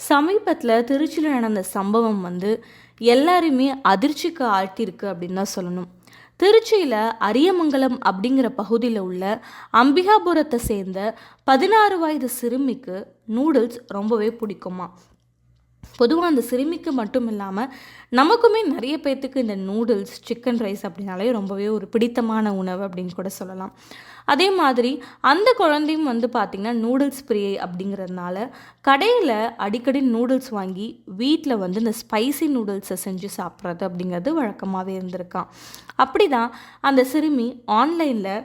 சமீபத்தில் திருச்சியில் நடந்த சம்பவம் எல்லாருமே அதிர்ச்சிக்கு ஆழ்த்தியிருக்கு அப்படின்னு தான் சொல்லணும். திருச்சியில் அரியமங்கலம் அப்படிங்கிற பகுதியில் உள்ள அம்பிகாபுரத்தை சேர்ந்த 16 வயது சிறுமிக்கு நூடுல்ஸ் ரொம்பவே பிடிக்குமா. பொதுவாக அந்த சிறுமிக்கு மட்டும் இல்லாமல் நமக்குமே நிறைய பேர்த்துக்கு இந்த நூடுல்ஸ், சிக்கன் ரைஸ் அப்படின்னாலே ரொம்பவே ஒரு பிடித்தமான உணவு அப்படின்னு கூட சொல்லலாம். அதே மாதிரி அந்த குழந்தையும் பார்த்திங்கன்னா நூடுல்ஸ் பிரியை அப்படிங்கிறதுனால கடையில் அடிக்கடி நூடுல்ஸ் வாங்கி வீட்டில் இந்த ஸ்பைசி நூடுல்ஸை செஞ்சு சாப்பிட்றது அப்படிங்கிறது வழக்கமாகவே இருந்திருக்கான். அப்படி தான் அந்த சிறுமி ஆன்லைனில்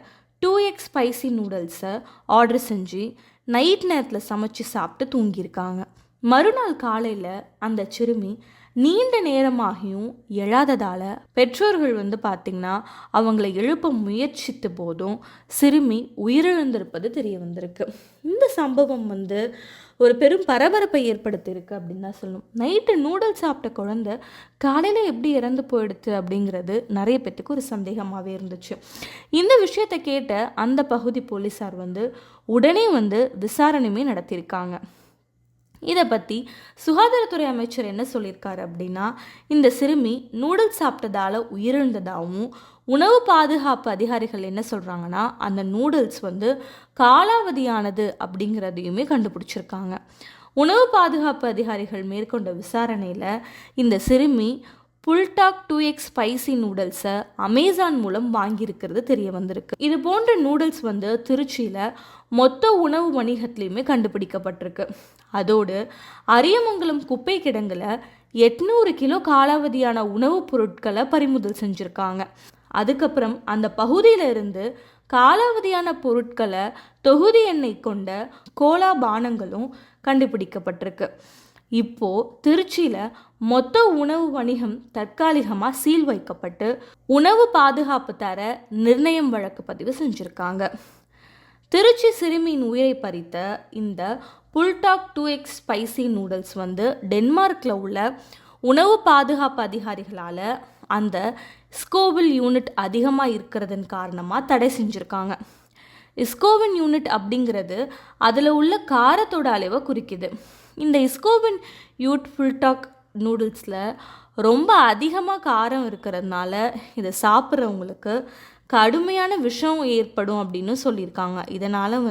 2x ஸ்பைசி நூடுல்ஸை ஆர்டர் செஞ்சு நைட் நேரத்தில் சமைச்சு சாப்பிட்டு தூங்கியிருக்காங்க. மறுநாள் காலையில் அந்த சிறுமி நீண்ட நேரமாகியும் எழாததால் பெற்றோர்கள் பார்த்திங்கன்னா அவங்கள எழுப்ப முயற்சித்த போதும் சிறுமி உயிரிழந்திருப்பது தெரிய வந்திருக்கு. இந்த சம்பவம் ஒரு பெரும் பரபரப்பை ஏற்படுத்தியிருக்கு அப்படின்னு தான் சொல்லணும். நைட்டு நூடுல்ஸ் சாப்பிட்ட குழந்தை காலையில் எப்படி இறந்து போயிடுது அப்படிங்கிறது நிறைய பேத்துக்கு ஒரு சந்தேகமாகவே இருந்துச்சு. இந்த விஷயத்தை கேட்ட அந்த பகுதி போலீஸார் உடனே விசாரணையுமே நடத்தியிருக்காங்க. இதை பற்றி சுகாதாரத்துறை அமைச்சர் என்ன சொல்லியிருக்காரு அப்படின்னா, இந்த சிறுமி நூடுல்ஸ் சாப்பிட்டதால் உயிரிழந்ததாகவும் உணவு பாதுகாப்பு அதிகாரிகள் என்ன சொல்கிறாங்கன்னா அந்த நூடுல்ஸ் காலாவதியானது அப்படிங்கிறதையுமே கண்டுபிடிச்சிருக்காங்க. உணவு பாதுகாப்பு அதிகாரிகள் மேற்கொண்ட விசாரணையில் இந்த சிறுமி புல்டாக் 2x ஸ்பைசி நூடுல்ஸை அமேசான் மூலம் வாங்கியிருக்கிறது தெரிய வந்திருக்கு. இது போன்ற நூடுல்ஸ் திருச்சியில் மொத்த உணவு வணிகத்துலேயுமே கண்டுபிடிக்கப்பட்டிருக்கு. அதோடு அரியமங்கலம் குப்பை கிடங்கில் 800 கிலோ காலாவதியான உணவுப் பொருட்களை பறிமுதல் செஞ்சுருக்காங்க. அதுக்கப்புறம் அந்த பகுதியில் இருந்து காலாவதியான பொருட்களை தொகுதி எண்ணெய் கொண்ட கோலா பானங்களும் கண்டுபிடிக்கப்பட்டிருக்கு. இப்போது திருச்சியில் மொத்த உணவு வணிகம் தற்காலிகமாக சீல் வைக்கப்பட்டு உணவு பாதுகாப்பு தர நிர்ணயம் வழக்கு பதிவு செஞ்சுருக்காங்க. திருச்சி சிறுமியின் உயிரை பறித்த இந்த புல்டாக் 2x ஸ்பைசி நூடுல்ஸ் டென்மார்க்கில் உள்ள உணவு பாதுகாப்பு அதிகாரிகளால் அந்த ஸ்கோவில் யூனிட் அதிகமாக இருக்கிறதன் காரணமாக தடை செஞ்சுருக்காங்க. ஸ்கோவின் யூனிட் அப்படிங்கிறது அதில் உள்ள காரத்தோட அளவை குறிக்குது. இந்த ஸ்கோவின் யூட் புல்டாக் நூடுல்ஸில் ரொம்ப அதிகமாக காரம் இருக்கிறதுனால இதை சாப்பிட்றவங்களுக்கு கடுமையான விஷம் ஏற்படும் அப்படின்னு சொல்லியிருக்காங்க. இதனால்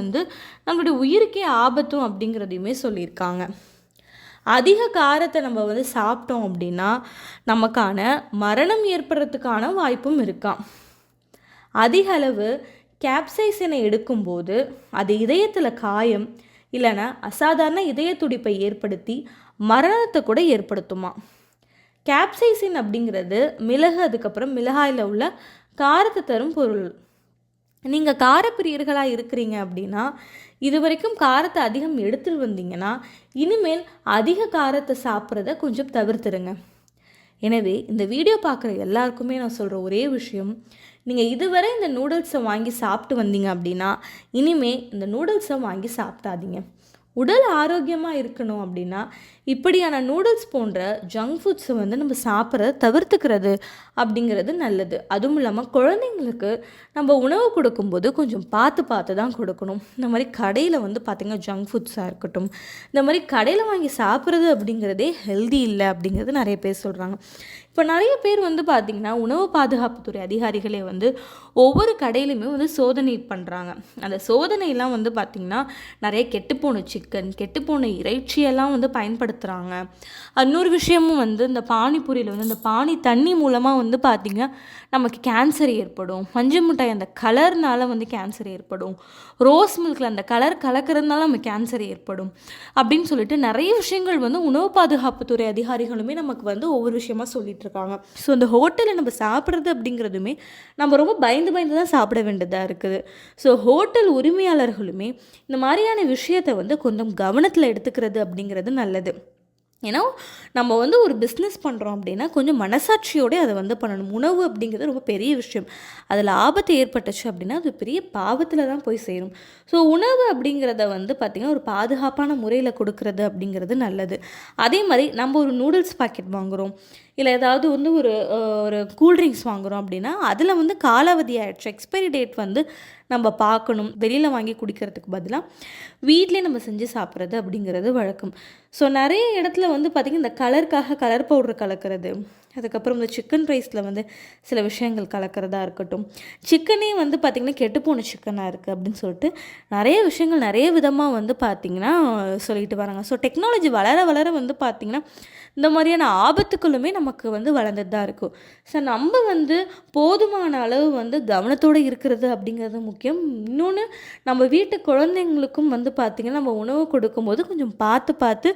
நம்மளுடைய உயிருக்கே ஆபத்தும் அப்படிங்கிறதையுமே சொல்லியிருக்காங்க. அதிக காரத்தை நம்ம சாப்பிட்டோம் அப்படின்னா நமக்கான மரணம் ஏற்படுறதுக்கான வாய்ப்பும் இருக்காம். அதிக அளவு கேப்சைசினை எடுக்கும்போது அது இதயத்தில் காயம் இல்லைன்னா அசாதாரண இதய துடிப்பை ஏற்படுத்தி மரணத்தை கூட ஏற்படுத்துமா. கேப்சைசின் அப்படிங்கிறது மிளகு, அதுக்கப்புறம் மிளகாயில் உள்ள காரத்தை தரும் பொருள். நீங்கள் காரப்பிரியர்களாக இருக்கிறீங்க அப்படின்னா இது வரைக்கும் காரத்தை அதிகம் எடுத்துகிட்டு வந்தீங்கன்னா இனிமேல் அதிக காரத்தை சாப்பிட்றத கொஞ்சம் தவிர்த்துருங்க. எனவே இந்த வீடியோ பார்க்குற எல்லாருக்குமே நான் சொல்கிற ஒரே விஷயம், நீங்கள் இதுவரை இந்த நூடுல்ஸை வாங்கி சாப்பிட்டு வந்தீங்க அப்படின்னா இனிமேல் இந்த நூடுல்ஸை வாங்கி சாப்பிட்டாதீங்க. உடல் ஆரோக்கியமாக இருக்கணும் அப்படின்னா இப்படியான நூடுல்ஸ் போன்ற ஜங்க் ஃபுட்ஸை நம்ம சாப்பிட்றத தவிர்த்துக்கிறது அப்படிங்கிறது நல்லது. அதுவும் இல்லாமல் குழந்தைங்களுக்கு நம்ம உணவு கொடுக்கும்போது கொஞ்சம் பார்த்து தான் கொடுக்கணும். இந்த மாதிரி கடையில் பார்த்திங்கன்னா ஜங்க் ஃபுட்ஸாக இருக்கட்டும், இந்த மாதிரி கடையில் வாங்கி சாப்பிட்றது அப்படிங்கிறதே ஹெல்தி இல்லை அப்படிங்கிறது நிறைய பேர் சொல்கிறாங்க. இப்போ நிறைய பேர் பார்த்திங்கன்னா உணவு பாதுகாப்புத்துறை அதிகாரிகளே ஒவ்வொரு கடையிலுமே சோதனை பண்ணுறாங்க. அந்த சோதனையெல்லாம் பார்த்திங்கன்னா நிறைய கெட்டுப்போன சிக்கன், கெட்டுப்போன இறைச்சியெல்லாம் பயன்படுத்துகிறாங்க. இன்னொரு விஷயமும் இந்த பானிபூரியில் இந்த பானி தண்ணி மூலமாக பார்த்திங்கன்னா நமக்கு கேன்சர் ஏற்படும். மஞ்சள் மிட்டாய் அந்த கலர்னால கேன்சர் ஏற்படும். ரோஸ் மில்கில் அந்த கலர் கலக்கிறதுனால நமக்கு கேன்சர் ஏற்படும் அப்படின்னு சொல்லிட்டு நிறைய விஷயங்கள் உணவு பாதுகாப்புத்துறை அதிகாரிகளுமே நமக்கு ஒவ்வொரு விஷயமா சொல்லிட்டு இருக்காங்க. ஸோ இந்த ஹோட்டலில் நம்ம சாப்பிட்றது அப்படிங்கிறதுமே நம்ம ரொம்ப பயந்து தான் சாப்பிட வேண்டியதாக இருக்குது. ஸோ ஹோட்டல் உரிமையாளர்களுமே இந்த மாதிரியான விஷயத்தை கொஞ்சம் கவனத்தில் எடுத்துக்கிறது அப்படிங்கிறது நல்லது. ஏன்னா நம்ம ஒரு பிஸ்னஸ் பண்ணுறோம் அப்படின்னா கொஞ்சம் மனசாட்சியோடு அதை பண்ணணும். உணவு அப்படிங்கிறது ரொம்ப பெரிய விஷயம். அதில் ஆபத்து ஏற்பட்டுச்சு அப்படின்னா அது பெரிய பாவத்தில் தான் போய் சேரும். ஸோ உணவு அப்படிங்கிறத பார்த்திங்கன்னா ஒரு பாதுகாப்பான முறையில் கொடுக்கறது அப்படிங்கிறது நல்லது. அதே மாதிரி நம்ம ஒரு நூடுல்ஸ் பாக்கெட் வாங்குகிறோம், இல்லை ஏதாவது ஒரு கூல்ட்ரிங்க்ஸ் வாங்குகிறோம் அப்படின்னா அதில் காலாவதி ஆகிடுச்சு, எக்ஸ்பைரி டேட் நம்ம பார்க்கணும். வெளியில் வாங்கி குடிக்கிறதுக்கு பதிலாக வீட்டிலே நம்ம செஞ்சு சாப்பிட்றது அப்படிங்கிறது வழக்கம். ஸோ நிறைய இடத்துல வந்து பார்த்திங்கன்னா இந்த கலருக்காக கலர் பவுடர் கலக்கிறது, அதுக்கப்புறம் இந்த சிக்கன் ரைஸில் வந்து சில விஷயங்கள் கலக்கிறதா இருக்கட்டும், சிக்கனே வந்து பார்த்திங்கன்னா கெட்டுப்போன சிக்கனாக இருக்குது அப்படின்னு சொல்லிட்டு நிறைய விஷயங்கள் நிறைய விதமாக வந்து பார்த்திங்கன்னா சொல்லிட்டு வராங்க. ஸோ டெக்னாலஜி வளர வளர வந்து பார்த்திங்கன்னா இந்த மாதிரியான ஆபத்துக்களுமே நமக்கு வந்து வளர்ந்துட்டு தான் இருக்கும். ஸோ நம்ம வந்து போதுமான அளவு வந்து கவனத்தோடு இருக்கிறது அப்படிங்கிறது முக்கியம். இன்னொன்று, நம்ம வீட்டு குழந்தைங்களுக்கும் வந்து பார்த்திங்கன்னா நம்ம உணவு கொடுக்கும்போது கொஞ்சம் பார்த்து பார்த்து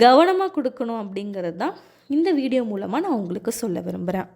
கவனமாக கொடுக்கணும் அப்படிங்கிறது தான் இந்த வீடியோ மூலமாக நான் உங்களுக்கு சொல்ல விரும்புகிறேன்.